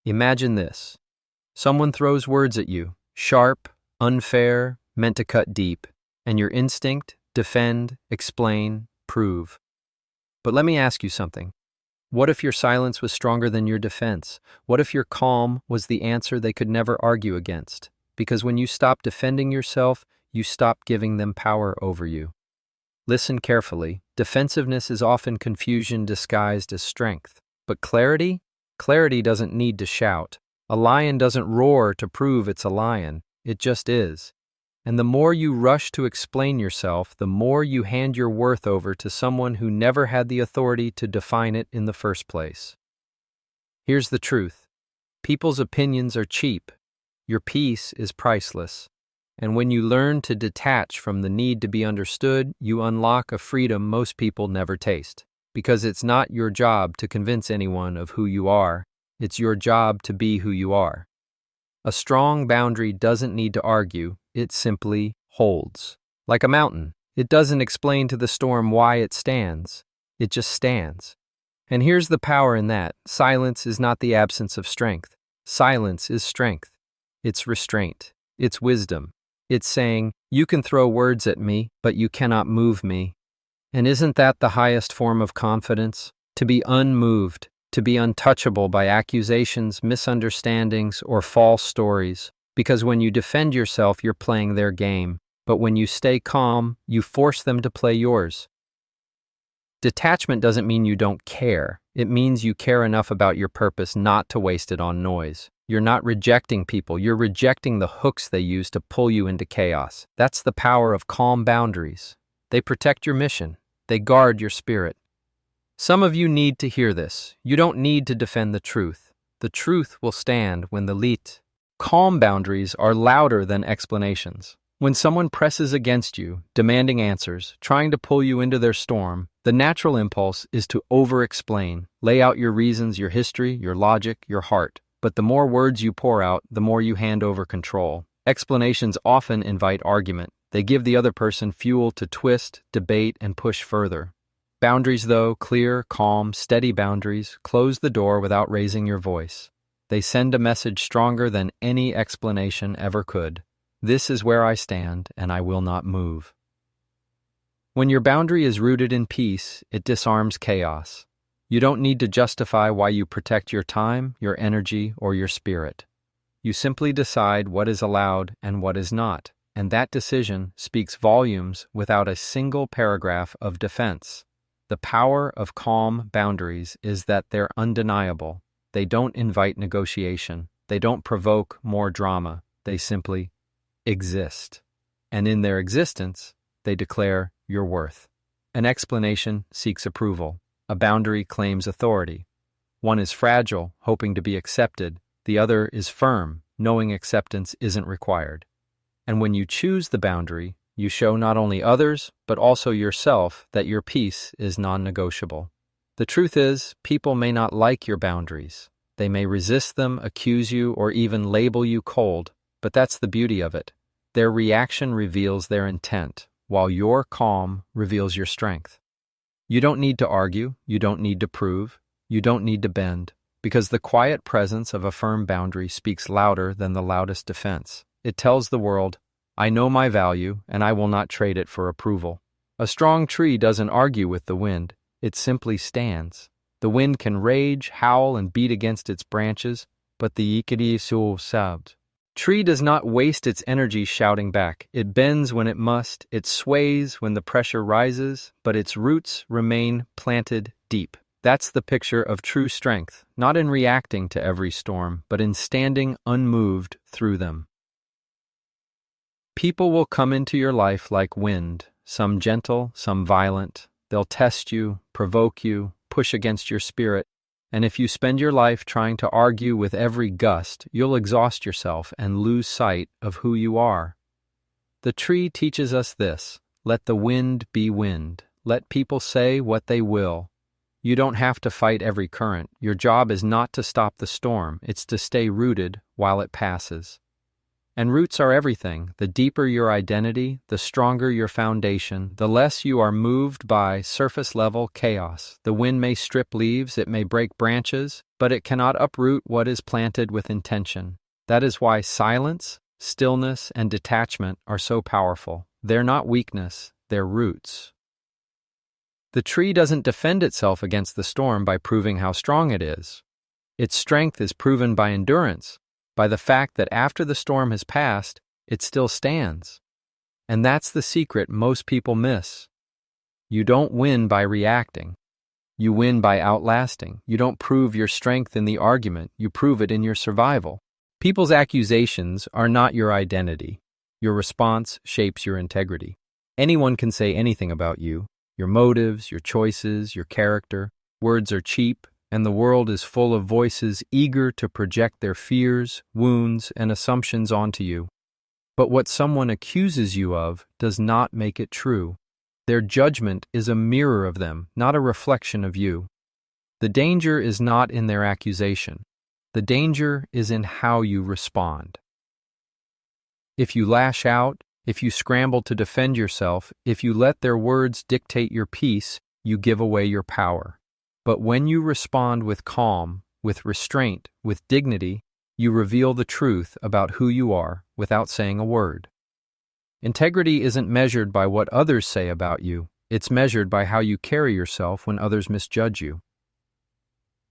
Imagine this. Someone throws words at you, sharp, unfair, meant to cut deep, and your instinct, defend, explain, prove. But let me ask you something. What if your silence was stronger than your defense? What if your calm was the answer they could never argue against? Because when you stop defending yourself, you stop giving them power over you. Listen carefully. Defensiveness is often confusion disguised as strength. But clarity? Clarity doesn't need to shout. A lion doesn't roar to prove it's a lion. It just is. And the more you rush to explain yourself, the more you hand your worth over to someone who never had the authority to define it in the first place. Here's the truth. People's opinions are cheap. Your peace is priceless. And when you learn to detach from the need to be understood, you unlock a freedom most people never taste. Because it's not your job to convince anyone of who you are. It's your job to be who you are. A strong boundary doesn't need to argue, it simply holds. Like a mountain, it doesn't explain to the storm why it stands, it just stands. And here's the power in that. Silence is not the absence of strength. Silence is strength. It's restraint. It's wisdom. It's saying, you can throw words at me, but you cannot move me. And isn't that the highest form of confidence? To be unmoved. To be untouchable by accusations, misunderstandings, or false stories. Because when you defend yourself, you're playing their game. But when you stay calm, you force them to play yours. Detachment doesn't mean you don't care. It means you care enough about your purpose not to waste it on noise. You're not rejecting people. You're rejecting the hooks they use to pull you into chaos. That's the power of calm boundaries. They protect your mission. They guard your spirit. Some of you need to hear this. You don't need to defend the truth. The truth will stand when the lead. Calm boundaries are louder than explanations. When someone presses against you, demanding answers, trying to pull you into their storm, the natural impulse is to over-explain, lay out your reasons, your history, your logic, your heart. But the more words you pour out, the more you hand over control. Explanations often invite argument. They give the other person fuel to twist, debate, and push further. Boundaries, though, clear, calm, steady boundaries, close the door without raising your voice. They send a message stronger than any explanation ever could. This is where I stand, and I will not move. When your boundary is rooted in peace, it disarms chaos. You don't need to justify why you protect your time, your energy, or your spirit. You simply decide what is allowed and what is not, and that decision speaks volumes without a single paragraph of defense. The power of calm boundaries is that they're undeniable. They don't invite negotiation. They don't provoke more drama. They simply exist. And in their existence, they declare your worth. An explanation seeks approval. A boundary claims authority. One is fragile, hoping to be accepted. The other is firm, knowing acceptance isn't required. And when you choose the boundary, you show not only others, but also yourself that your peace is non-negotiable. The truth is, people may not like your boundaries. They may resist them, accuse you, or even label you cold, but that's the beauty of it. Their reaction reveals their intent, while your calm reveals your strength. You don't need to argue, you don't need to prove, you don't need to bend, because the quiet presence of a firm boundary speaks louder than the loudest defense. It tells the world, I know my value, and I will not trade it for approval. A strong tree doesn't argue with the wind, it simply stands. The wind can rage, howl, and beat against its branches, but the tree does not waste its energy shouting back. It bends when it must, it sways when the pressure rises, but its roots remain planted deep. That's the picture of true strength, not in reacting to every storm, but in standing unmoved through them. People will come into your life like wind, some gentle, some violent. They'll test you, provoke you, push against your spirit. And if you spend your life trying to argue with every gust, you'll exhaust yourself and lose sight of who you are. The tree teaches us this: let the wind be wind. Let people say what they will. You don't have to fight every current. Your job is not to stop the storm, it's to stay rooted while it passes. And roots are everything. The deeper your identity, the stronger your foundation, the less you are moved by surface-level chaos. The wind may strip leaves, it may break branches, but it cannot uproot what is planted with intention. That is why silence, stillness, and detachment are so powerful. They're not weakness, they're roots. The tree doesn't defend itself against the storm by proving how strong it is. Its strength is proven by endurance, by the fact that after the storm has passed, it still stands. And that's the secret most people miss. You don't win by reacting. You win by outlasting. You don't prove your strength in the argument, you prove it in your survival. People's accusations are not your identity. Your response shapes your integrity. Anyone can say anything about you, your motives, your choices, your character. Words are cheap, and the world is full of voices eager to project their fears, wounds, and assumptions onto you. But what someone accuses you of does not make it true. Their judgment is a mirror of them, not a reflection of you. The danger is not in their accusation. The danger is in how you respond. If you lash out, if you scramble to defend yourself, if you let their words dictate your peace, you give away your power. But when you respond with calm, with restraint, with dignity, you reveal the truth about who you are without saying a word. Integrity isn't measured by what others say about you. It's measured by how you carry yourself when others misjudge you.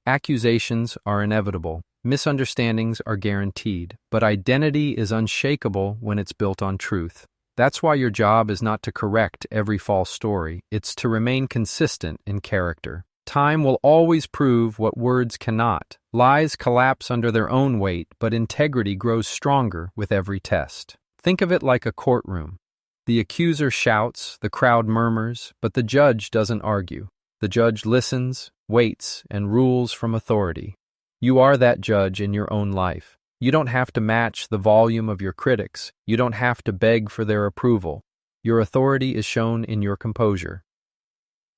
Accusations are inevitable. Misunderstandings are guaranteed. But identity is unshakable when it's built on truth. That's why your job is not to correct every false story. It's to remain consistent in character. Time will always prove what words cannot. Lies collapse under their own weight, but integrity grows stronger with every test. Think of it like a courtroom. The accuser shouts, the crowd murmurs, but the judge doesn't argue. The judge listens, waits, and rules from authority. You are that judge in your own life. You don't have to match the volume of your critics. You don't have to beg for their approval. Your authority is shown in your composure.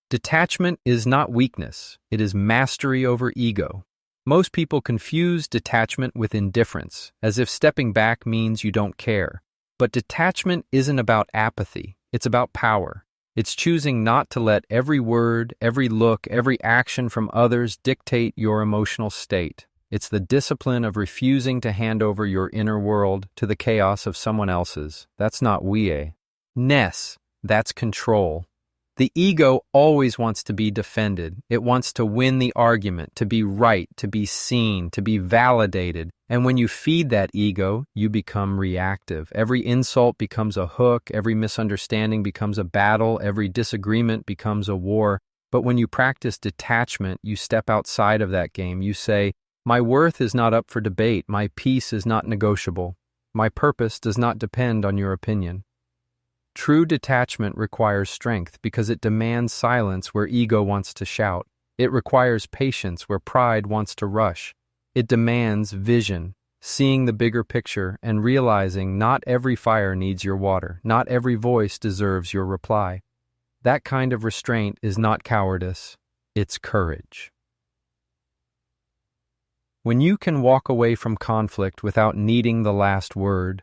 Detachment is not weakness, it is mastery over ego. Most people confuse detachment with indifference, as if stepping back means you don't care. But detachment isn't about apathy, it's about power. It's choosing not to let every word, every look, every action from others dictate your emotional state. It's the discipline of refusing to hand over your inner world to the chaos of someone else's. That's not ness, that's control. The ego always wants to be defended. It wants to win the argument, to be right, to be seen, to be validated. And when you feed that ego, you become reactive. Every insult becomes a hook, every misunderstanding becomes a battle, every disagreement becomes a war. But when you practice detachment, you step outside of that game. You say, my worth is not up for debate, my peace is not negotiable, my purpose does not depend on your opinion. True detachment requires strength because it demands silence where ego wants to shout. It requires patience where pride wants to rush. It demands vision, seeing the bigger picture and realizing not every fire needs your water, not every voice deserves your reply. That kind of restraint is not cowardice, it's courage. When you can walk away from conflict without needing the last word,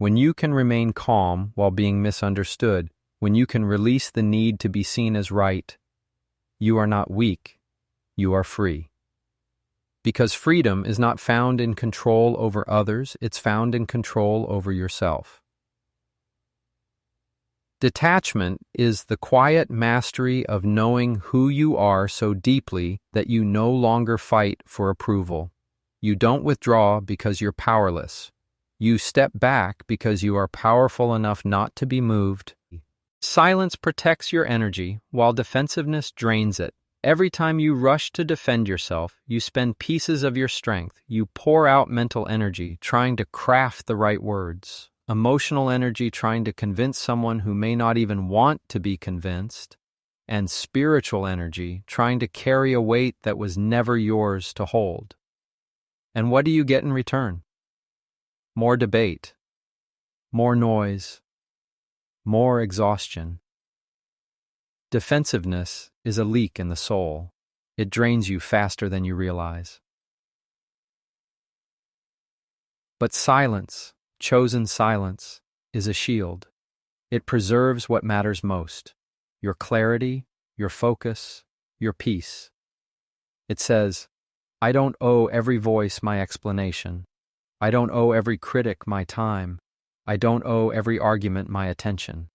when you can remain calm while being misunderstood, when you can release the need to be seen as right, you are not weak, you are free. Because freedom is not found in control over others, it's found in control over yourself. Detachment is the quiet mastery of knowing who you are so deeply that you no longer fight for approval. You don't withdraw because you're powerless. You step back because you are powerful enough not to be moved. Silence protects your energy, while defensiveness drains it. Every time you rush to defend yourself, you spend pieces of your strength. You pour out mental energy trying to craft the right words, emotional energy trying to convince someone who may not even want to be convinced, and spiritual energy trying to carry a weight that was never yours to hold. And what do you get in return? More debate, more noise, more exhaustion. Defensiveness is a leak in the soul. It drains you faster than you realize. But silence, chosen silence is a shield. It preserves what matters most: your clarity, your focus, your peace. It says, I don't owe every voice my explanation. I don't owe every critic my time. I don't owe every argument my attention.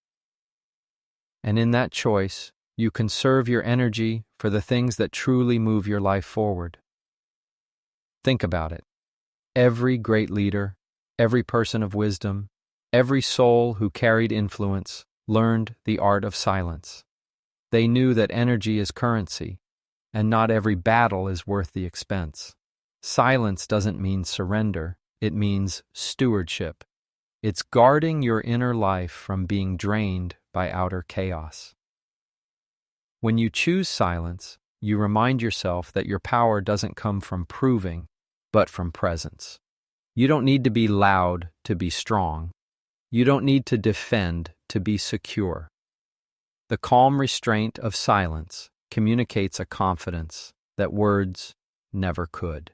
And in that choice, you conserve your energy for the things that truly move your life forward. Think about it. Every great leader, every person of wisdom, every soul who carried influence learned the art of silence. They knew that energy is currency, and not every battle is worth the expense. Silence doesn't mean surrender, it means stewardship. It's guarding your inner life from being drained by outer chaos. When you choose silence, you remind yourself that your power doesn't come from proving, but from presence. You don't need to be loud to be strong. You don't need to defend to be secure. The calm restraint of silence communicates a confidence that words never could.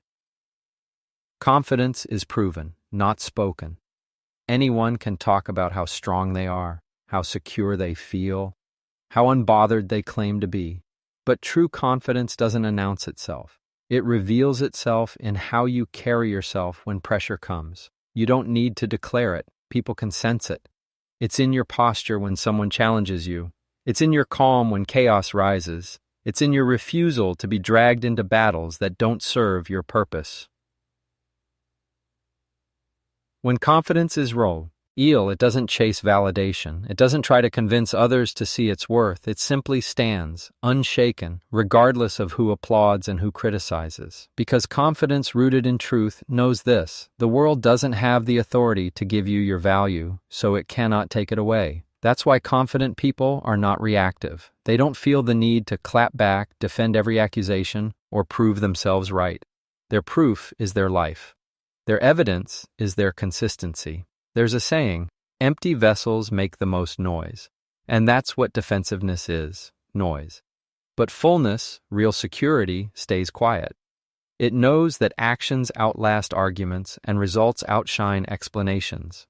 Confidence is proven, not spoken. Anyone can talk about how strong they are, how secure they feel, how unbothered they claim to be. But true confidence doesn't announce itself. It reveals itself in how you carry yourself when pressure comes. You don't need to declare it. People can sense it. It's in your posture when someone challenges you. It's in your calm when chaos rises. It's in your refusal to be dragged into battles that don't serve your purpose. When confidence is real, it doesn't chase validation. It doesn't try to convince others to see its worth. It simply stands, unshaken, regardless of who applauds and who criticizes. Because confidence rooted in truth knows this: the world doesn't have the authority to give you your value, so it cannot take it away. That's why confident people are not reactive. They don't feel the need to clap back, defend every accusation, or prove themselves right. Their proof is their life. Their evidence is their consistency. There's a saying, empty vessels make the most noise. And that's what defensiveness is, noise. But fullness, real security, stays quiet. It knows that actions outlast arguments and results outshine explanations.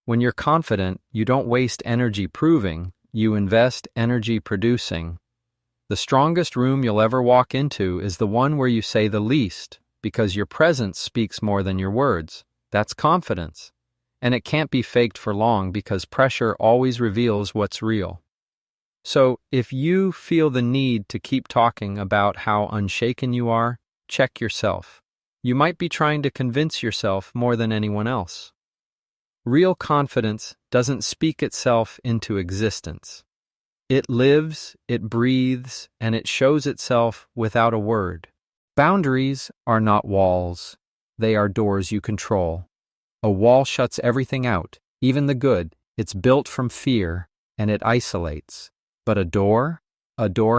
When you're confident, you don't waste energy proving, you invest energy producing. The strongest room you'll ever walk into is the one where you say the least, because your presence speaks more than your words. That's confidence. And it can't be faked for long because pressure always reveals what's real. So, if you feel the need to keep talking about how unshaken you are, check yourself. You might be trying to convince yourself more than anyone else. Real confidence doesn't speak itself into existence. It lives, it breathes, and it shows itself without a word. Boundaries are not walls. They are doors you control. A wall shuts everything out, even the good. It's built from fear, and it isolates. But a door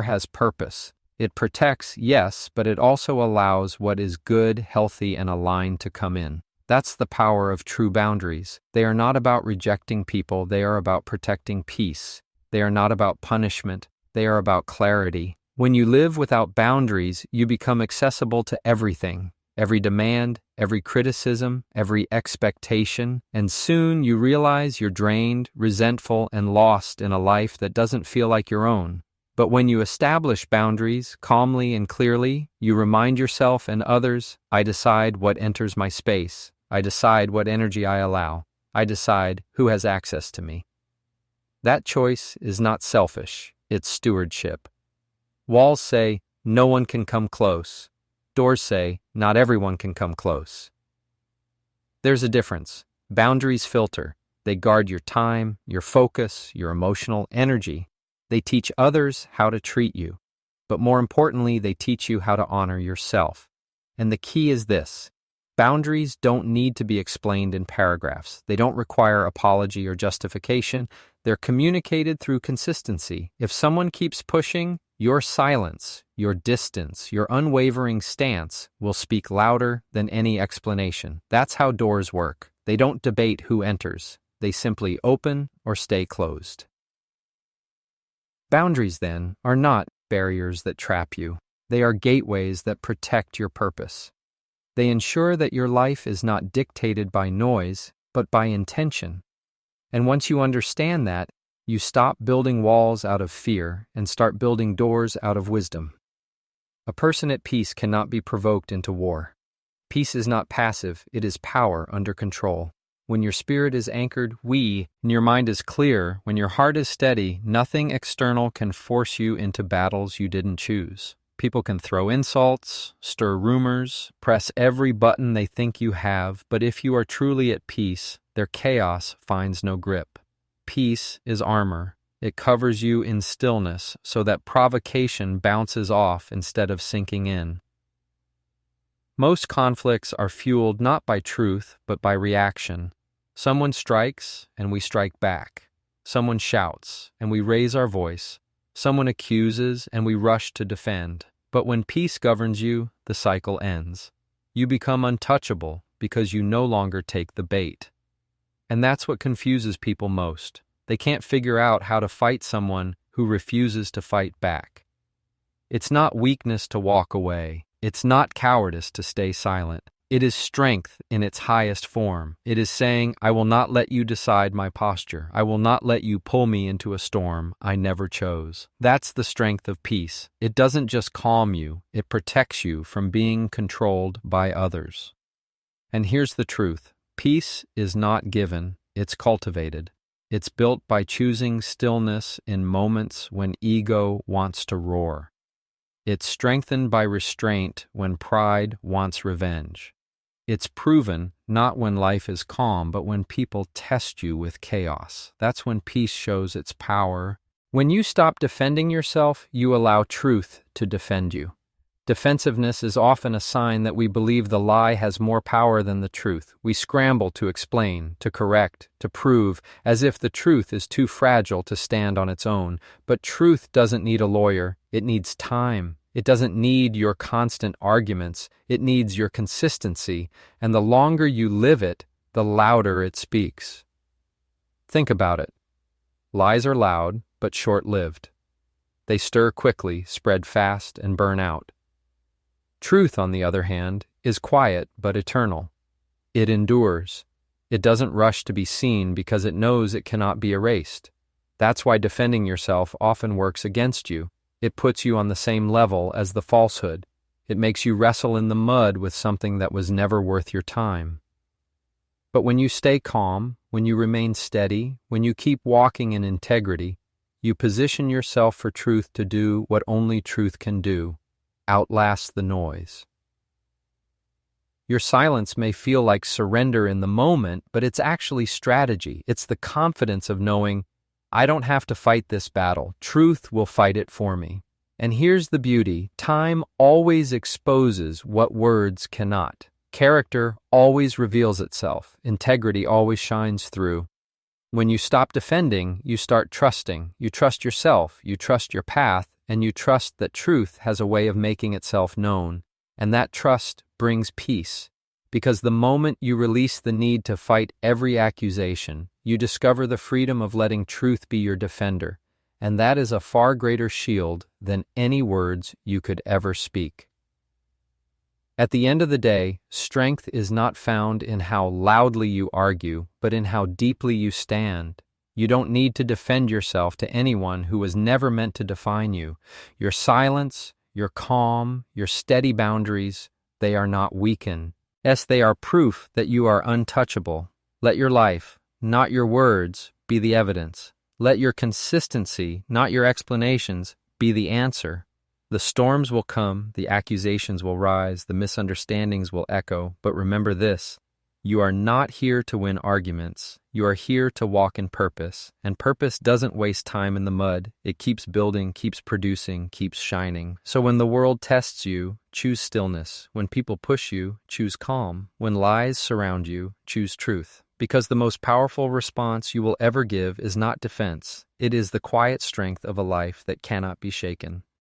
has purpose. It protects, yes, but it also allows what is good, healthy, and aligned to come in. That's the power of true boundaries. They are not about rejecting people, they are about protecting peace. They are not about punishment, they are about clarity. When you live without boundaries, you become accessible to everything. Every demand, every criticism, every expectation, and soon you realize you're drained, resentful, and lost in a life that doesn't feel like your own. But when you establish boundaries calmly and clearly, you remind yourself and others, I decide what enters my space. I decide what energy I allow. I decide who has access to me. That choice is not selfish, it's stewardship. Walls say, no one can come close. Doors say, not everyone can come close. There's a difference. Boundaries filter. They guard your time, your focus, your emotional energy. They teach others how to treat you. But more importantly, they teach you how to honor yourself. And the key is this: boundaries don't need to be explained in paragraphs. They don't require apology or justification. They're communicated through consistency. If someone keeps pushing, your silence, your distance, your unwavering stance will speak louder than any explanation. That's how doors work. They don't debate who enters. They simply open or stay closed. Boundaries, then, are not barriers that trap you. They are gateways that protect your purpose. They ensure that your life is not dictated by noise, but by intention. And once you understand that, you stop building walls out of fear and start building doors out of wisdom. A person at peace cannot be provoked into war. Peace is not passive, it is power under control. When your spirit is anchored, and your mind is clear, when your heart is steady, nothing external can force you into battles you didn't choose. People can throw insults, stir rumors, press every button they think you have, but if you are truly at peace, their chaos finds no grip. Peace is armor. It covers you in stillness so that provocation bounces off instead of sinking in. Most conflicts are fueled not by truth, but by reaction. Someone strikes, and we strike back. Someone shouts, and we raise our voice. Someone accuses, and we rush to defend. But when peace governs you, the cycle ends. You become untouchable because you no longer take the bait. And that's what confuses people most. They can't figure out how to fight someone who refuses to fight back. It's not weakness to walk away. It's not cowardice to stay silent. It is strength in its highest form. It is saying, I will not let you decide my posture. I will not let you pull me into a storm I never chose. That's the strength of peace. It doesn't just calm you, it protects you from being controlled by others. And here's the truth. Peace is not given, it's cultivated. It's built by choosing stillness in moments when ego wants to roar. It's strengthened by restraint when pride wants revenge. It's proven not when life is calm, but when people test you with chaos. That's when peace shows its power. When you stop defending yourself, you allow truth to defend you. Defensiveness is often a sign that we believe the lie has more power than the truth. We scramble to explain, to correct, to prove, as if the truth is too fragile to stand on its own. But truth doesn't need a lawyer. It needs time. It doesn't need your constant arguments. It needs your consistency. And the longer you live it, the louder it speaks. Think about it. Lies are loud, but short-lived. They stir quickly, spread fast, and burn out. Truth, on the other hand, is quiet but eternal. It endures. It doesn't rush to be seen because it knows it cannot be erased. That's why defending yourself often works against you. It puts you on the same level as the falsehood. It makes you wrestle in the mud with something that was never worth your time. But when you stay calm, when you remain steady, when you keep walking in integrity, you position yourself for truth to do what only truth can do. Outlast the noise. Your silence may feel like surrender in the moment, but it's actually strategy. It's the confidence of knowing, I don't have to fight this battle. Truth will fight it for me. And here's the beauty. Time always exposes what words cannot. Character always reveals itself. Integrity always shines through. When you stop defending, you start trusting. You trust yourself, you trust your path, and you trust that truth has a way of making itself known. And that trust brings peace. Because the moment you release the need to fight every accusation, you discover the freedom of letting truth be your defender. And that is a far greater shield than any words you could ever speak. At the end of the day, strength is not found in how loudly you argue, but in how deeply you stand. You don't need to defend yourself to anyone who was never meant to define you. Your silence, your calm, your steady boundaries, they are not weakened. Yes, they are proof that you are untouchable. Let your life, not your words, be the evidence. Let your consistency, not your explanations, be the answer. The storms will come, the accusations will rise, the misunderstandings will echo, but remember this. You are not here to win arguments. You are here to walk in purpose, and purpose doesn't waste time in the mud. It keeps building, keeps producing, keeps shining. So when the world tests you, choose stillness. When people push you, choose calm. When lies surround you, choose truth. Because the most powerful response you will ever give is not defense. It is the quiet strength of a life that cannot be shaken.